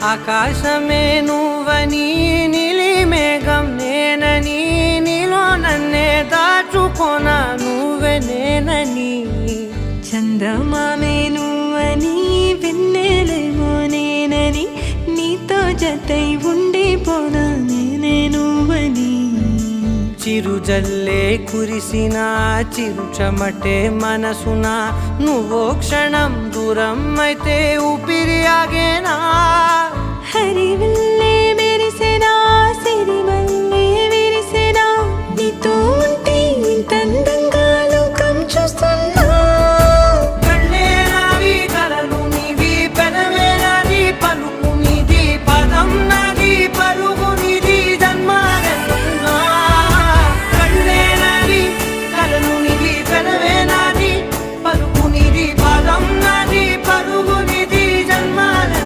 ఆకాశమే నువ్వని నీలి మేఘం నేనని నీలో నన్నే దాచుకోనా నువ్వే నేనని చందమామే నువ్వని వెన్నెలేమో నేనని నీతో జతై ఉండిపోనా నేనే నువ్వని చిరుజల్లే కురిసిన చిరు చెమటే మనసున నువ్వో క్షణం దూరం అయితే ఊపిరి ఆగే